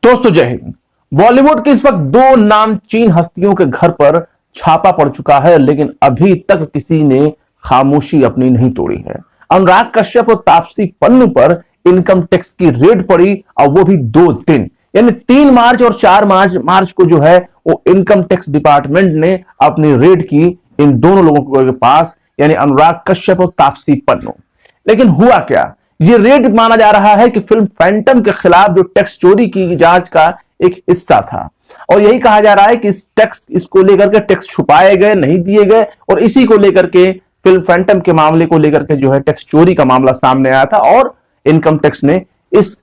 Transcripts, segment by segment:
दोस्तों जय हिंद। बॉलीवुड के इस वक्त दो नामचीन हस्तियों के घर पर छापा पड़ चुका है, लेकिन अभी तक किसी ने खामोशी अपनी नहीं तोड़ी है। अनुराग कश्यप और तापसी पन्नू पर इनकम टैक्स की रेड पड़ी, और वो भी 2 दिन, यानी 3 मार्च और 4 मार्च को जो है वो इनकम टैक्स डिपार्टमेंट ने अपनी रेड की इन दोनों लोगों के पास, यानी अनुराग कश्यप और तापसी पन्नू। लेकिन हुआ क्या? ये रेड माना जा रहा है कि फिल्म फैंटम के खिलाफ जो टैक्स चोरी की जांच का एक हिस्सा था, और यही कहा जा रहा है कि इसको लेकर के टैक्स छुपाए गए, नहीं दिए गए, और इसी को लेकर के फिल्म फैंटम के मामले को लेकर के जो है टैक्स चोरी का मामला सामने आया था, और इनकम टैक्स ने इस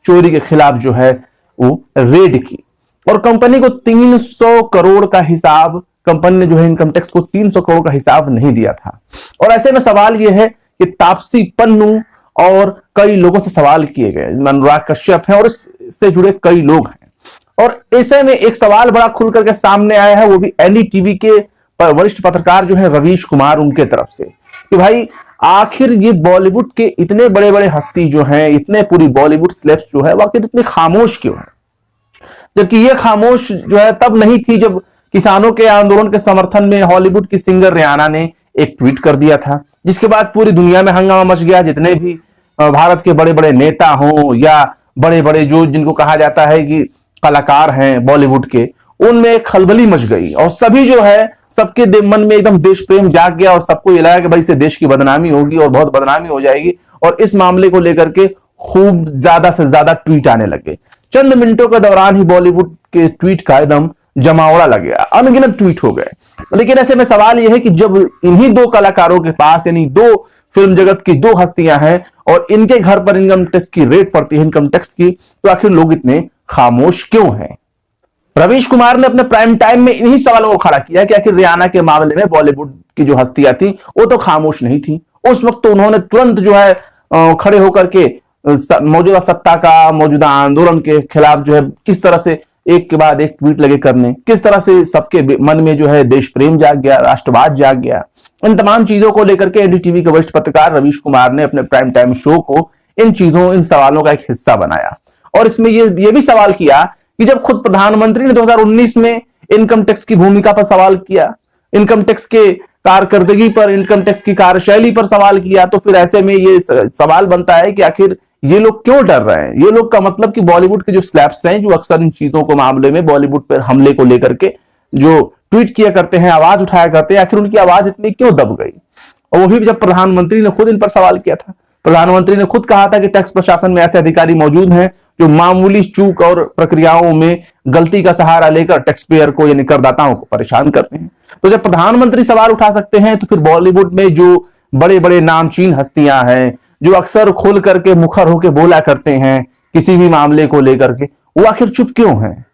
चोरी के खिलाफ जो है वो रेड की, और कंपनी को 300 करोड़ का हिसाब, कंपनी ने जो है इनकम टैक्स को 300 करोड़ का हिसाब नहीं दिया था। और ऐसे में सवाल यह है कि तापसी पन्नू और कई लोगों से सवाल किए गए, अनुराग कश्यप हैं और इससे जुड़े कई लोग हैं, और ऐसे में एक सवाल बड़ा खुल करके सामने आया है, वो भी एनडीटीवी के वरिष्ठ पत्रकार जो है रवीश कुमार, उनके तरफ से, कि भाई आखिर ये बॉलीवुड के इतने बड़े बड़े हस्ती जो हैं, इतने पूरी बॉलीवुड सेलेब्स जो है, वो आखिर इतने खामोश क्यों है? जबकि ये खामोश जो है तब नहीं थी जब किसानों के आंदोलन के समर्थन में हॉलीवुड की सिंगर रियाना ने एक ट्वीट कर दिया था, जिसके बाद पूरी दुनिया में हंगामा मच गया। जितने भी भारत के बड़े बड़े नेता हों या बड़े बड़े जो जिनको कहा जाता है कि कलाकार हैं बॉलीवुड के, उनमें खलबली मच गई, और सभी जो है सबके मन में एकदम देश प्रेम जाग गया, और सबको ये लगा कि भाई इससे देश की बदनामी होगी और बहुत बदनामी हो जाएगी, और इस मामले को लेकर के खूब ज्यादा से ज्यादा ट्वीट आने लगे। चंद मिनटों के दौरान ही बॉलीवुड के ट्वीट का एकदम जमावड़ा लग गया, अनगिनत ट्वीट हो गए। लेकिन ऐसे में सवाल यह है कि जब इन्हीं दो कलाकारों के पास, यानी दो फिल्म जगत की दो हस्तियां हैं, और इनके घर पर इनकम टैक्स की रेड पड़ती है, इनकम टैक्स की, तो आखिर लोग इतने खामोश क्यों हैं? रवीश कुमार ने अपने प्राइम टाइम में इन्हीं सवालों को खड़ा किया कि आखिर रियाना के मामले में बॉलीवुड की जो हस्तियां थी वो तो खामोश नहीं थी। उस वक्त तो उन्होंने तुरंत जो है खड़े होकर के मौजूदा सत्ता का, मौजूदा आंदोलन के खिलाफ जो है किस तरह से एक के बाद एक ट्वीट लगे करने, किस तरह से सबके मन में जो है देश प्रेम जाग गया, राष्ट्रवाद जाग गया। इन तमाम चीजों को लेकर के एनडीटीवी के वरिष्ठ पत्रकार रवीश कुमार ने अपने प्राइम टाइम शो को इन सवालों का एक हिस्सा बनाया, और इसमें ये भी सवाल किया कि जब खुद प्रधानमंत्री ने 2019 में इनकम टैक्स की भूमिका पर सवाल किया, इनकम टैक्स के कारकर्दगी पर, इनकम टैक्स की कार्यशैली पर सवाल किया, तो फिर ऐसे में ये सवाल बनता है कि आखिर ये लोग क्यों डर रहे हैं? ये लोग का मतलब कि बॉलीवुड के जो स्लैब्स हैं, जो अक्सर इन चीजों को मामले में बॉलीवुड पर हमले को लेकर के जो ट्वीट किया करते हैं, आवाज उठाया करते हैं, आखिर उनकी आवाज इतनी क्यों दब गई? और वो भी जब प्रधानमंत्री ने खुद इन पर सवाल किया था। प्रधानमंत्री ने खुद कहा था कि टैक्स प्रशासन में ऐसे अधिकारी मौजूद हैं जो मामूली चूक और प्रक्रियाओं में गलती का सहारा लेकर टैक्स पेयर को, यानी करदाताओं को परेशान करते हैं। तो जब प्रधानमंत्री सवाल उठा सकते हैं, तो फिर बॉलीवुड में जो बड़े बड़े नामचीन हस्तियां हैं, जो अक्सर खोल करके मुखर होकर बोला करते हैं किसी भी मामले को लेकर के, वो आखिर चुप क्यों हैं?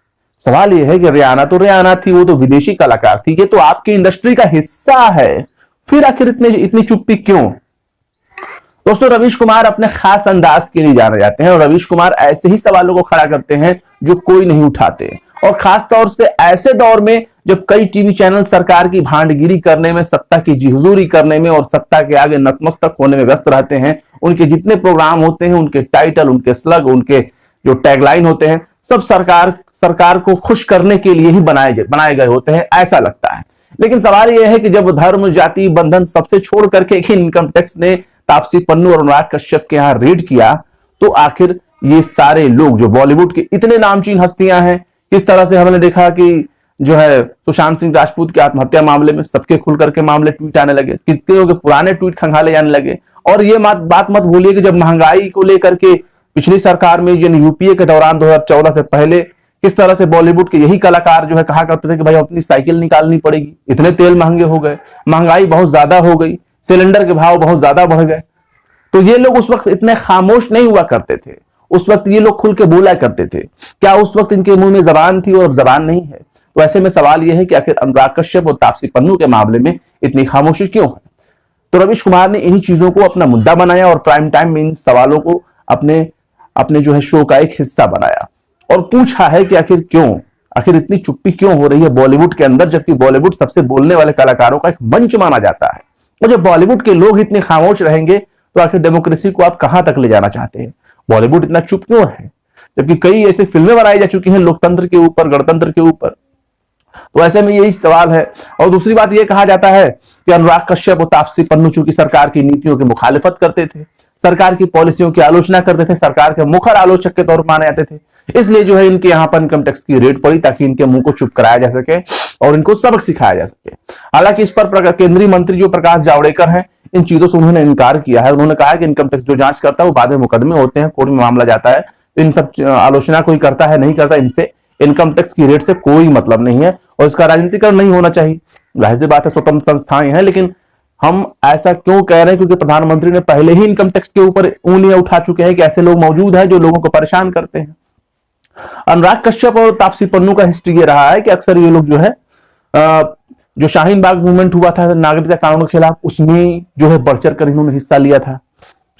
सवाल यह है कि रियाना तो रियाना थी, वो तो विदेशी कलाकार थी, ये तो आपकी इंडस्ट्री का हिस्सा है, फिर आखिर इतनी चुप्पी क्यों? दोस्तों, रवीश कुमार अपने खास अंदाज के लिए जाने जाते हैं, और रवीश कुमार ऐसे ही सवालों को खड़ा करते हैं जो कोई नहीं उठाते, और खास तौर से ऐसे दौर में जब कई टीवी चैनल सरकार की भांडगिरी करने में, सत्ता की जी-हुजूरी करने में और सत्ता के आगे नतमस्तक होने में व्यस्त रहते हैं। उनके जितने प्रोग्राम होते हैं, उनके टाइटल, उनके स्लग, उनके जो टैगलाइन होते हैं, सब सरकार को खुश करने के लिए ही बनाए गए होते हैं, ऐसा लगता है। लेकिन सवाल यह है कि जब धर्म, जाति, बंधन सबसे छोड़ करके इनकम टैक्स ने तापसी पन्नू और अनुराग कश्यप के यहां रेड किया, तो आखिर ये सारे लोग जो बॉलीवुड के इतने नामचीन हस्तियां हैं, किस तरह से हमने देखा कि जो है सुशांत सिंह राजपूत की आत्महत्या मामले में सबके खुल करके मामले ट्वीट आने लगे, कितने के पुराने ट्वीट खंगाले जाने लगे। और ये बात मत भूलिए कि जब महंगाई को लेकर के पिछली सरकार में, यानी यूपीए के दौरान 2014 से पहले, किस तरह से बॉलीवुड के यही कलाकार जो है कहा करते थे कि भाई अपनी साइकिल निकालनी पड़ेगी, इतने तेल महंगे हो गए, महंगाई बहुत ज्यादा हो गई, सिलेंडर के भाव बहुत ज्यादा बढ़ गए। तो ये लोग उस वक्त इतने खामोश नहीं हुआ करते थे, उस वक्त ये लोग खुल के बोला करते थे। क्या उस वक्त इनके मुंह में जबान थी और अब जबान नहीं है? तो ऐसे में सवाल यह है कि आखिर अनुराग कश्यप और तापसी पन्नू के मामले में इतनी खामोशी क्यों है? तो रवीश कुमार ने इन्हीं चीजों को अपना मुद्दा बनाया, और प्राइम टाइम में इन सवालों को अपने जो है शो का एक हिस्सा बनाया, और पूछा है कि आखिर इतनी चुप्पी क्यों हो रही है बॉलीवुड के अंदर, जबकि बॉलीवुड सबसे बोलने वाले कलाकारों का एक मंच माना जाता है। और जब बॉलीवुड के लोग इतने खामोश रहेंगे, तो आखिर डेमोक्रेसी को आप कहां तक ले जाना चाहते हैं? बॉलीवुड इतना चुप क्यों है? जबकि कई ऐसी फिल्में बनाई जा चुकी हैं लोकतंत्र के ऊपर, गणतंत्र के ऊपर। तो ऐसे में यही सवाल है। और दूसरी बात यह कहा जाता है कि अनुराग कश्यप और तापसी पन्नू चूंकि सरकार की नीतियों की मुखालिफत करते थे, सरकार की पॉलिसियों की आलोचना करते थे, सरकार के मुखर आलोचक के तौर पर माने जाते थे, इसलिए जो है इनके यहां पर इनकम टैक्स की रेड पड़ी ताकि इनके मुंह को चुप कराया जा सके और इनको सबक सिखाया जा सके। हालांकि इस पर केंद्रीय मंत्री जो प्रकाश जावड़ेकर हैं, इन चीजों से उन्होंने इनकार किया है। उन्होंने कहा कि इनकम टैक्स जो जांच करता है वो बाद में मुकदमे होते हैं, कोर्ट में मामला जाता है, तो इन सब आलोचना कोई करता है नहीं करता, इनसे इनकम टैक्स की रेट से कोई मतलब नहीं है और इसका राजनीतिकरण नहीं होना चाहिए। जाहिर सी बात है स्वतंत्र संस्थाएं हैं, लेकिन हम ऐसा क्यों कह रहे हैं? क्योंकि प्रधानमंत्री ने पहले ही इनकम टैक्स के ऊपर उंगलियां उठा चुके हैं कि ऐसे लोग मौजूद हैं जो लोगों को परेशान करते हैं। अनुराग कश्यप और तापसी पन्नू का हिस्ट्री ये रहा है कि अक्सर ये लोग जो है जो शाहीन बाग मूवमेंट हुआ था नागरिकता कानून के खिलाफ, उसमें जो है बढ़ चढ़ कर इन्होंने हिस्सा लिया था।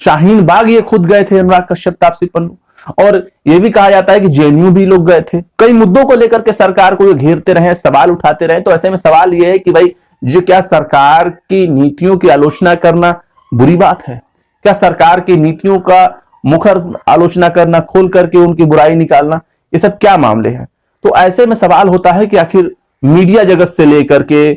शाहीन बाग ये खुद गए थे अनुराग कश्यप, तापसी पन्नू, और ये भी कहा जाता है कि जेएनयू भी लोग गए थे। कई मुद्दों को लेकर के सरकार को ये घेरते रहे, सवाल उठाते रहे। तो ऐसे में सवाल ये है कि भाई ये क्या सरकार की नीतियों की आलोचना करना बुरी बात है? क्या सरकार की नीतियों का मुखर आलोचना करना, खोल करके उनकी बुराई निकालना, ये सब क्या मामले हैं? तो ऐसे में सवाल होता है कि आखिर मीडिया जगत से लेकर के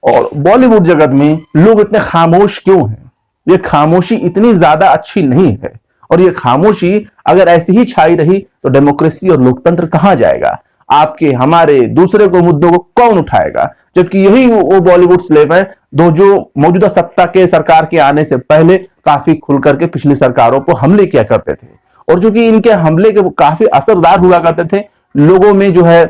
और बॉलीवुड जगत में लोग इतने खामोश क्यों हैं? ये खामोशी इतनी ज्यादा अच्छी नहीं है और ये खामोशी अगर ऐसी ही छाई रही तो डेमोक्रेसी और लोकतंत्र कहां जाएगा? आपके हमारे दूसरे को मुद्दों को कौन उठाएगा? जबकि यही वो बॉलीवुड स्लेव है जो मौजूदा सत्ता के सरकार के आने से पहले काफी खुल करके पिछली सरकारों पर हमले किया करते थे और जो कि इनके हमले के काफी असरदार हुआ करते थे, लोगों में जो है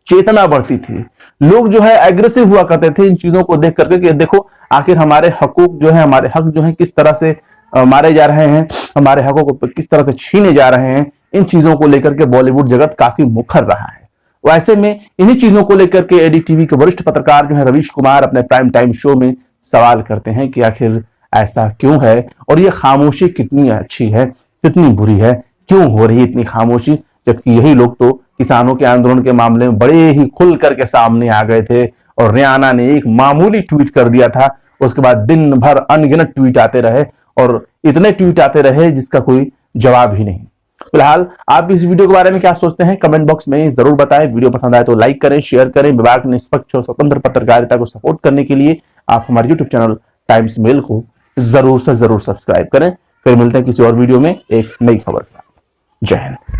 चेतना बढ़ती थी, लोग जो है एग्रेसिव हुआ करते थे इन चीजों को देख करके कि देखो आखिर हमारे हकूक जो है, हमारे हक जो है किस तरह से मारे जा रहे हैं, हमारे हकों को किस तरह से छीने जा रहे हैं। इन चीजों को लेकर के बॉलीवुड जगत काफी मुखर रहा है। वैसे में इन्हीं चीजों को लेकर के एडीटीवी के वरिष्ठ पत्रकार जो है रवीश कुमार अपने प्राइम टाइम शो में सवाल करते हैं कि आखिर ऐसा क्यों है और ये खामोशी कितनी अच्छी है, कितनी बुरी है, क्यों हो रही इतनी खामोशी? जबकि यही लोग तो किसानों के आंदोलन के मामले में बड़े ही खुल करके सामने आ गए थे और रियाना ने एक मामूली ट्वीट कर दिया था, उसके बाद दिन भर अनगिनत ट्वीट आते रहे और इतने ट्वीट आते रहे जिसका कोई जवाब ही नहीं। फिलहाल आप इस वीडियो के बारे में क्या सोचते हैं कमेंट बॉक्स में जरूर बताएं। वीडियो पसंद आए तो लाइक करें, शेयर करें। विभाग निष्पक्ष और स्वतंत्र पत्रकारिता को सपोर्ट करने के लिए आप हमारे यूट्यूब चैनल टाइम्स मेल को जरूर से जरूर सब्सक्राइब करें। फिर मिलते हैं किसी और वीडियो में एक नई खबर के साथ। जय हिंद।